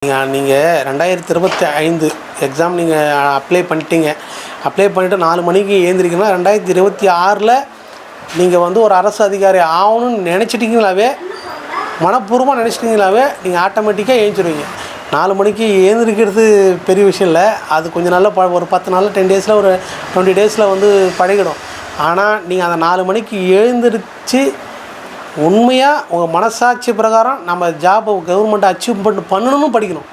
நீங்கள் 2025 எக்ஸாம் நீங்கள் அப்ளை பண்ணிட்டீங்க. அப்ளை பண்ணிவிட்டு 4 மணிக்கு ஏந்திரிக்கணும்னா 2026 நீங்கள் வந்து ஒரு அரசு அதிகாரி ஆகணும்னு நினச்சிட்டிங்களாவே, மனப்பூர்வமாக நினச்சிட்டிங்களாவே நீங்கள் ஆட்டோமேட்டிக்காக ஏஞ்சிருவீங்க. 4 மணிக்கு ஏந்திரிக்கிறது பெரிய விஷயம் இல்லை. அது கொஞ்சம் நாளில் ஒரு 10 நாளில் 10 டேஸில் ஒரு 20 டேஸில் வந்து பழகிடும். ஆனால் நீங்கள் அந்த 4 மணிக்கு எழுந்திரிச்சு உண்மையாக உங்கள் மனசாட்சி பிரகாரம் நம்ம ஜாபை கவர்மெண்ட் அச்சீவ்மெண்ட் பண்ணணும்னு படிக்கணும்.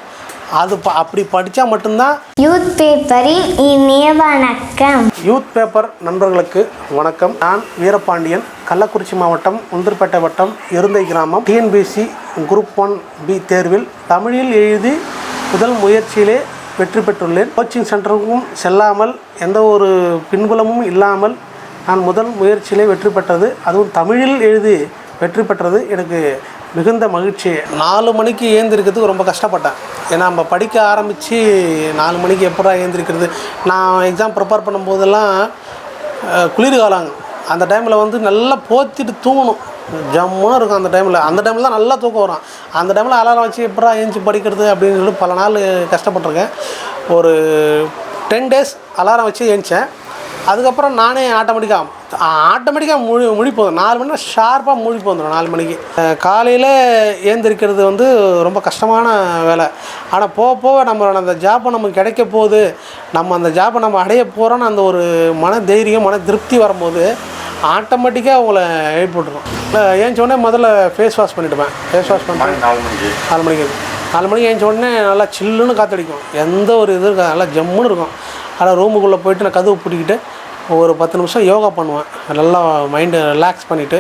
அது அப்படி படித்தா மட்டும்தான். யூத் பேப்பரின் இனிய வணக்கம். யூத் பேப்பர் நண்பர்களுக்கு வணக்கம். நான் வீரபாண்டியன், கள்ளக்குறிச்சி மாவட்டம், உளுந்தூர்பேட்டை வட்டம், எருந்தை கிராமம். டிஎன்பிஎஸ்சி குரூப் 1B தேர்வில் தமிழில் எழுதி முதல் முயற்சியிலே வெற்றி பெற்றுள்ளேன். கோச்சிங் சென்டருக்கும் செல்லாமல் எந்த ஒரு பின்புலமும் இல்லாமல் நான் முதல் முயற்சியிலே வெற்றி பெற்றது, அதுவும் தமிழில் எழுதி வெற்றி பெற்றது எனக்கு மிகுந்த மகிழ்ச்சி. 4 மணிக்கு ஏந்திரிக்கிறதுக்கு ரொம்ப கஷ்டப்பட்டேன். ஏன்னா நம்ம படிக்க ஆரம்பித்து 4 மணிக்கு எப்படா ஏந்திரிக்கிறது. நான் எக்ஸாம் ப்ரிப்பேர் பண்ணும்போதெல்லாம் குளிர்காலங்க, அந்த டைமில் வந்து நல்லா போத்திட்டு தூங்கணும், ஜம்முன்னு இருக்கும். அந்த டைமில் தான் நல்லா தூக்கம் வரும். அந்த டைமில் அலாரம் வச்சு எப்படா ஏஞ்சி படிக்கிறது அப்படின்னு சொல்லி பல நாள் கஷ்டப்பட்டிருக்கேன். ஒரு 10 டேஸ் அலாரம் வச்சு ஏஞ்சேன். அதுக்கப்புறம் நானே ஆட்டோமேட்டிக்காக முழிப்பு வந்துடும். 4 மணினா ஷார்ப்பாக முழிப்பு வந்துடும். 4 மணிக்கு காலையில் ஏந்திரிக்கிறது வந்து ரொம்ப கஷ்டமான வேலை. ஆனால் போக போக நம்ம அந்த ஜாப்பை நமக்கு கிடைக்க போகுது, நம்ம அந்த ஜாப்பை நம்ம அடைய போகிறோன்னு அந்த ஒரு மன தைரியம், மன திருப்தி வரும்போது ஆட்டோமேட்டிக்காக உங்களை எழுப்பி விட்டுரும். ஏஞ்ச உடனே முதல்ல ஃபேஸ் வாஷ் பண்ணிவிடுவேன். ஃபேஸ் வாஷ் பண்ணிட்டு 4 மணிக்கு ஏஞ்ச உடனே நல்லா சில்லுன்னு காற்றடிக்கும். எந்த ஒரு இது இருக்காது, நல்லா ஜம்முன்னு இருக்கும். ஆனால் ரூமுக்குள்ளே போய்ட்டு நான் கதவு பூட்டிக்கிட்டு ஒரு 10 நிமிஷம் யோகா பண்ணுவேன். நல்லா மைண்டை ரிலாக்ஸ் பண்ணிவிட்டு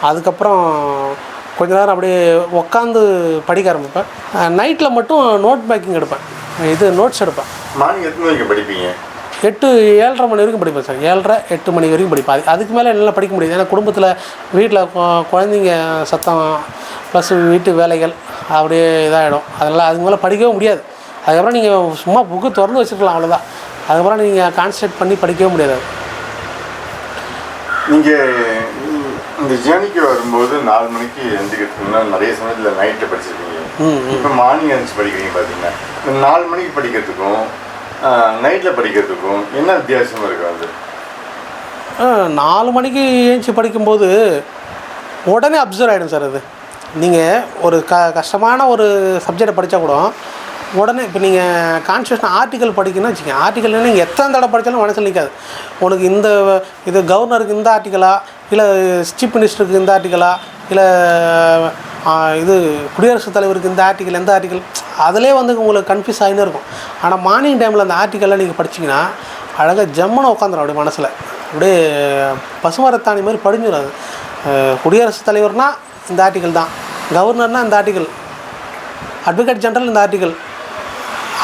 அதுக்கப்புறம் கொஞ்ச நேரம் அப்படியே உட்காந்து படிக்க ஆரம்பிப்பேன். நைட்டில் மட்டும் நோட் மேக்கிங் எடுப்பேன், நோட்ஸ் எடுப்பேன். மார்னிங் எத்தனை மணிக்கு படிப்பீங்க? 7:30 மணி வரைக்கும் படிப்பேன் சார். 7:30-8 மணி வரைக்கும் படிப்பேன். அதுக்கு மேலே என்னால் படிக்க முடியாது. ஏன்னா குடும்பத்தில் வீட்டில் குழந்தைங்க சத்தம் ப்ளஸ் வீட்டு வேலைகள் அப்படியே இதாகிடும். அதனால் அதுக்கு மேலே படிக்கவே முடியாது. அதுக்கப்புறம் நீங்கள் சும்மா புக்கு திறந்து வச்சுருக்கலாம், அவ்வளோதான். அதுக்கப்புறம் நீங்கள் கான்சன்ட்ரேட் பண்ணி படிக்கவே முடியாது. நீங்கள் இந்த ஜேர்னிக்கு வரும்போது 4 மணிக்கு எழுந்திரிக்கிறதுக்குன்னா நிறைய சமயத்தில் நைட்டில் படிச்சிருக்கீங்க. இப்போ மார்னிங் எழுந்துச்சு படிக்கிறீங்க. பார்த்தீங்கன்னா இந்த 4 மணிக்கு படிக்கிறதுக்கும் நைட்டில் படிக்கிறதுக்கும் என்ன வித்தியாசமாக இருக்குது? அது 4 மணிக்கு எழுந்துச்சி படிக்கும்போது உடனே அப்சர்வ் ஆகிடும் சார். அது நீங்கள் ஒரு கஷ்டமான ஒரு சப்ஜெக்டை படித்தா கூட உடனே, இப்போ நீங்கள் கான்ஸ்டியூஷன் ஆர்டிக்கல் படிக்கணும்னு வச்சுக்கோங்க. ஆர்டிக்கல் நீங்கள் எத்தனை தடவை படித்தாலும் மனசில் நிற்காது. உனக்கு இது கவர்னருக்கு இந்த ஆர்டிக்கலா, இல்லை சீஃப் மினிஸ்டருக்கு இந்த ஆர்டிக்கலா, இல்லை இது குடியரசுத் தலைவருக்கு இந்த ஆர்டிக்கல், எந்த ஆர்டிக்கல், அதிலே வந்து உங்களுக்கு கன்ஃபியூஸ் ஆகினே இருக்கும். ஆனால் மார்னிங் டைமில் அந்த ஆர்டிக்கல்லாம் நீங்கள் படிச்சிங்கன்னா அழகாக ஜம்முன்னு உட்காந்துரும். அப்படியே மனசில் அப்படியே பசுமரத்தாணி மாதிரி படிஞ்சிடும். அது குடியரசுத் தலைவர்னால் இந்த ஆர்டிக்கல் தான், கவர்னர்னால் இந்த ஆர்டிக்கல், அட்வொகேட் ஜெனரல் இந்த ஆர்டிக்கல்,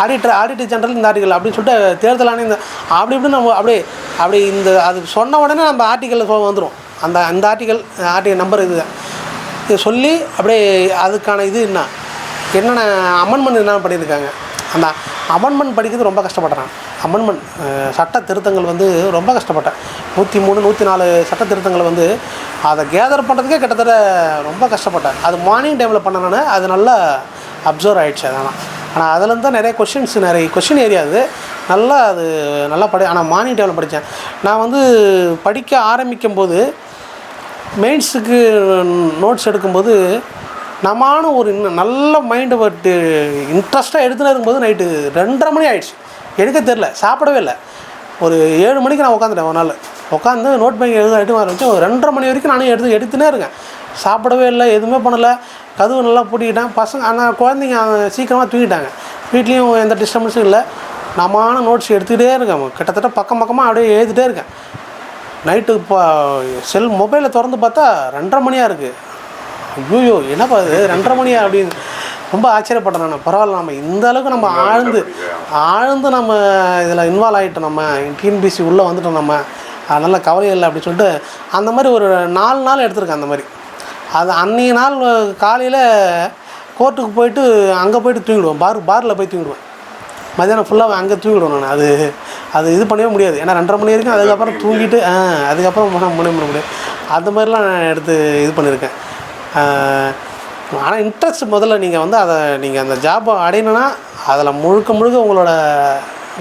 ஆடிட்டர் ஜெனரல் இந்த ஆர்டிக்கல் அப்படின்னு சொல்லிட்டு தேர்தல் ஆணையம் இந்த அப்படி இப்படி நம்ம அப்படி இந்த அது சொன்ன உடனே நம்ம ஆர்டிக்கலில் வந்துடும். அந்த ஆர்டிக்கல் நம்பர் இது சொல்லி அப்படியே அதுக்கான இது என்னென்ன அமெண்ட்மெண்ட் என்ன பண்ணியிருக்காங்க. அந்த அமெண்ட்மெண்ட் படிக்கிறது ரொம்ப கஷ்டப்பட்டேன். அமெண்ட்மெண்ட் சட்ட திருத்தங்கள் வந்து ரொம்ப கஷ்டப்பட்டேன். 103, 104 சட்ட திருத்தங்கள் வந்து அதை கேதர் பண்ணுறதுக்கே கிட்டத்தட்ட ரொம்ப கஷ்டப்பட்டேன். அது மார்னிங் டைமில் பண்ணனால அது நல்லா அப்சர்வ் ஆகிடுச்சு. ஆனால் அதுலேருந்து தான் நிறைய கொஷின் ஏரியா அது நல்லா ஆனால் மார்னிங் டைமில் படித்தேன். நான் வந்து படிக்க ஆரம்பிக்கும்போது மெயின்ஸுக்கு நோட்ஸ் எடுக்கும்போது நம்மான ஒரு நல்ல மைண்டு பட்டு இன்ட்ரெஸ்ட்டாக எடுத்துன்னு இருக்கும்போது நைட்டு 2:30 மணி ஆகிடுச்சு. எடுக்க தெரில, சாப்பிடவே இல்லை. ஒரு 7 மணிக்கு நான் உட்காந்துட்டேன். ஒரு நாள் உட்காந்து நோட் பேங்க் எடுத்து ஆரம்பிச்சு ஒரு 2:30 மணி வரைக்கும் நானே எடுத்துனே இருக்கேன். சாப்பிடவே இல்லை, எதுவுமே பண்ணலை. கதவு நல்லா பூட்டிக்கிட்டேன். பசங்க ஆனால் குழந்தைங்க சீக்கிரமாக தூங்கிட்டாங்க. வீட்லேயும் எந்த டிஸ்டர்பன்ஸும் இல்லை. நம்மான நோட்ஸ் எடுத்துக்கிட்டே இருக்கேன். கிட்டத்தட்ட பக்கமாக அப்படியே எழுதிட்டே இருக்கேன். நைட்டு இப்போ மொபைலை திறந்து பார்த்தா 2:30 மணியாக இருக்குது. ஐயோ என்னப்பா இது 2:30 மணியா அப்படின்னு ரொம்ப ஆச்சரியப்பட்டேன் நான். பரவாயில்ல, நம்ம இந்த அளவுக்கு நம்ம ஆழ்ந்து நம்ம இதில் இன்வால்வ் ஆகிட்டோம். நம்ம டிஎன்பிஎஸ்சி உள்ளே வந்துட்டோம். நம்ம அதனால் கவலை இல்லை அப்படின்னு சொல்லிட்டு அந்த மாதிரி ஒரு 4 நாள் எடுத்திருக்கேன். அந்த மாதிரி அது அன்றைய நாள் காலையில் கோர்ட்டுக்கு போயிட்டு அங்கே போய்ட்டு தூங்கிடுவேன். பாரில் போய் தூங்கிடுவேன். மதியானம் ஃபுல்லாக அங்கே தூங்கிடுவேன் நான். அது இது பண்ணவே முடியாது. ஏன்னா 2:30 மணி வரைக்கும் அதுக்கப்புறம் தூங்கிட்டு அதுக்கப்புறம் பண்ண முடியாது. அந்த மாதிரிலாம் நான் எடுத்து இது பண்ணியிருக்கேன். ஆனால் இன்ட்ரெஸ்ட் முதல்ல நீங்கள் வந்து அதை நீங்கள் அந்த ஜாப்பை அடையணுன்னா அதில் முழுக்க முழுக்க உங்களோட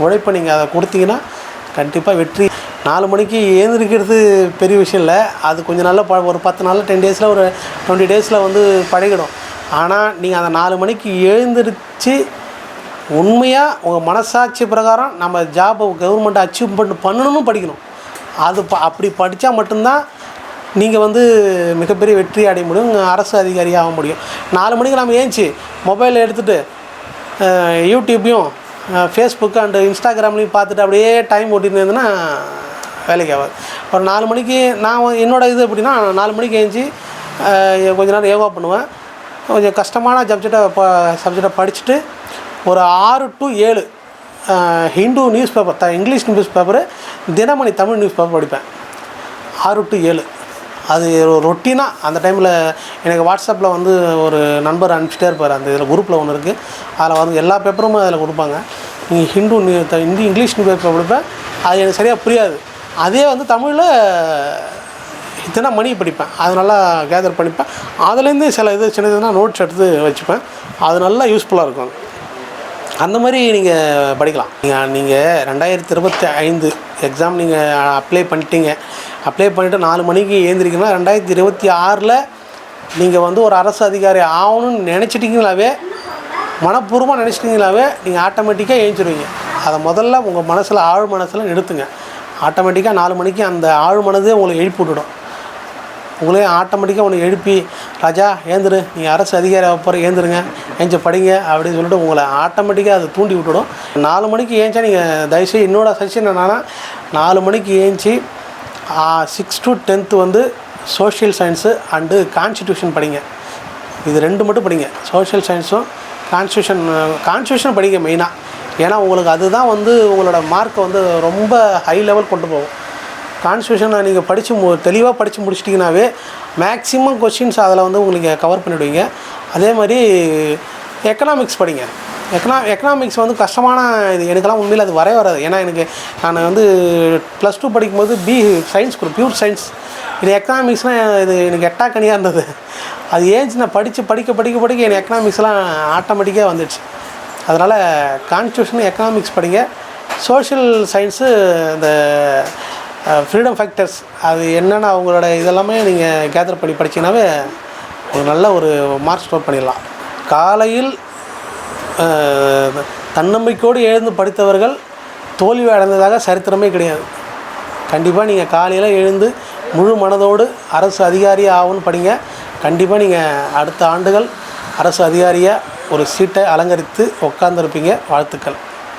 உழைப்பை நீங்கள் அதை கொடுத்தீங்கன்னா கண்டிப்பாக வெற்றி. 4 மணிக்கு எழுந்திருக்கிறது பெரிய விஷயம் இல்லை, அது கொஞ்சம் நல்லா ஒரு 10 நாளில் 10 டேஸில் ஒரு 20 டேஸில் வந்து பழகிடும். ஆனால் நீங்கள் அந்த 4 மணிக்கு எழுந்திரிச்சு உண்மையாக உங்கள் மனசாட்சி பிரகாரம் நம்ம ஜாப்பை கவர்மெண்ட்டை அச்சீவ்மெண்ட் பண்ணணும்னு படிக்கணும். அது அப்படி படித்தா மட்டும்தான் நீங்கள் வந்து மிகப்பெரிய வெற்றி அடைய முடியும், அரசு அதிகாரியாக ஆக முடியும். 4 மணிக்கு நம்ம ஏஞ்சி மொபைலில் எடுத்துகிட்டு யூடியூப்பையும் ஃபேஸ்புக்கு அண்டு இன்ஸ்டாகிராம்லேயும் பார்த்துட்டு அப்படியே டைம் ஓட்டின்னு இருந்தேன்னா வேலைக்கு ஆகாது. ஒரு 4 மணிக்கு நான் என்னோடய இது எப்படின்னா 4 மணிக்கு ஏஞ்சி கொஞ்ச நேரம் யோகா பண்ணுவேன், கொஞ்சம் கஷ்டமான சப்ஜெக்டை படிச்சுட்டு ஒரு 6 to 7 Hindu news paper, English news paper, Dinamani Tamil news paper படிப்பேன். 6 to 7 அது ரொட்டீனாக அந்த டைமில் எனக்கு வாட்ஸ்அப்பில் வந்து ஒரு நண்பர் அனுப்பிச்சிட்டே இருப்பார். அந்த இதில் குரூப்பில் ஒன்று இருக்குது, அதில் வந்து எல்லா பேப்பரும் அதில் கொடுப்பாங்க. நீங்கள் ஹிந்தி இங்கிலீஷ் நியூஸ் பேப்பர் படிப்பேன், அது எனக்கு சரியாக புரியாது. அதே வந்து தமிழில் தினமணி படிப்பேன், அது நல்லா கேதர் பண்ணிப்பேன். அதுலேருந்து சில இது சின்னதுன்னா நோட்ஸ் எடுத்து வச்சுப்பேன், அது நல்லா யூஸ்ஃபுல்லாக இருக்கும். அந்த மாதிரி நீங்கள் படிக்கலாம். நீங்கள் 2025 எக்ஸாம் நீங்கள் அப்ளை பண்ணிட்டீங்க, அப்ளை பண்ணிவிட்டு 4 மணிக்கு ஏந்திரிக்கணும்னா 2026 நீங்கள் வந்து ஒரு அரசு அதிகாரி ஆகணும்னு நினச்சிட்டிங்களாவே, மனப்பூர்வமாக நினச்சிட்டிங்களாவே நீங்கள் ஆட்டோமேட்டிக்காக ஏஞ்சிடுவீங்க. அதை முதல்ல உங்கள் மனசில் ஆழ் மனசில் நிறுத்துங்க. ஆட்டோமேட்டிக்காக 4 மணிக்கு அந்த ஆழ் மனதே உங்களை எழுப்பி விட்டுடும். உங்களே ஆட்டோமேட்டிக்காக உன்னை எழுப்பி ராஜா ஏந்திரு, நீங்கள் அரசு அதிகாரி போகிற ஏந்திருங்க, ஏஞ்சி படிங்க அப்படின்னு சொல்லிட்டு உங்களை ஆட்டோமேட்டிக்காக அதை தூண்டி விட்டுடும். 4 மணிக்கு ஏஞ்சா நீங்கள் தயவுசெய்து என்னோட சஜஷன் என்னன்னா 4 மணிக்கு ஏஞ்சி 6 to 10th வந்து சோஷியல் சயின்ஸு அண்டு கான்ஸ்டியூஷன் படிங்க. இது 2 மட்டும் படிங்க, சோஷியல் சயின்ஸும் கான்ஸ்டியூஷன் படிங்க மெயினாக. ஏன்னா உங்களுக்கு அதுதான் வந்து உங்களோட மார்க்கை வந்து ரொம்ப ஹை லெவல் கொண்டு போகும். கான்ஸ்டியூஷனை நீங்கள் தெளிவாக படித்து முடிச்சிட்டிங்கனாவே மேக்ஸிமம் கொஸ்டின்ஸ் அதில் வந்து உங்களுக்கு கவர் பண்ணிவிடுவீங்க. அதே மாதிரி எக்கனாமிக்ஸ் படிங்க. எக்கனாமிக்ஸ் வந்து கஷ்டமான இது, எனக்கெல்லாம் உண்மையில் அது வராது. ஏன்னா நான் வந்து +2 படிக்கும்போது சயின்ஸ் குரூப், பியூர் சயின்ஸ். இது எக்கனாமிக்ஸ்னால் இது எனக்கு எட்டாக்கனியாக இருந்தது. அது ஏஞ்சி நான் படிக்க எனக்கு எக்கனாமிக்ஸ்லாம் ஆட்டோமேட்டிக்காக வந்துடுச்சு. அதனால் கான்ஸ்டியூஷன் எக்கனாமிக்ஸ் படிங்க. சோஷியல் சயின்ஸு இந்த ஃப்ரீடம் ஃபேக்டர்ஸ் அது என்னென்ன அவங்களோட இதெல்லாமே நீங்கள் கேதர் பண்ணி படிச்சிங்கனாவே ஒரு நல்ல ஒரு மார்க் ஸ்கோர் பண்ணிடலாம். காலையில் தன்னம்பிக்கையோடு எழுந்து படித்தவர்கள் தோல்வி அடைந்ததாக சரித்திரமே கிடையாது. கண்டிப்பாக நீங்கள் காலையில் எழுந்து முழு மனதோடு அரசு அதிகாரி ஆகும்னு படிங்க. கண்டிப்பாக நீங்கள் அடுத்த ஆண்டுகள் அரசு அதிகாரியாக ஒரு சீட்டை அலங்கரித்து உட்காந்துருப்பீங்க. வாழ்த்துக்கள்.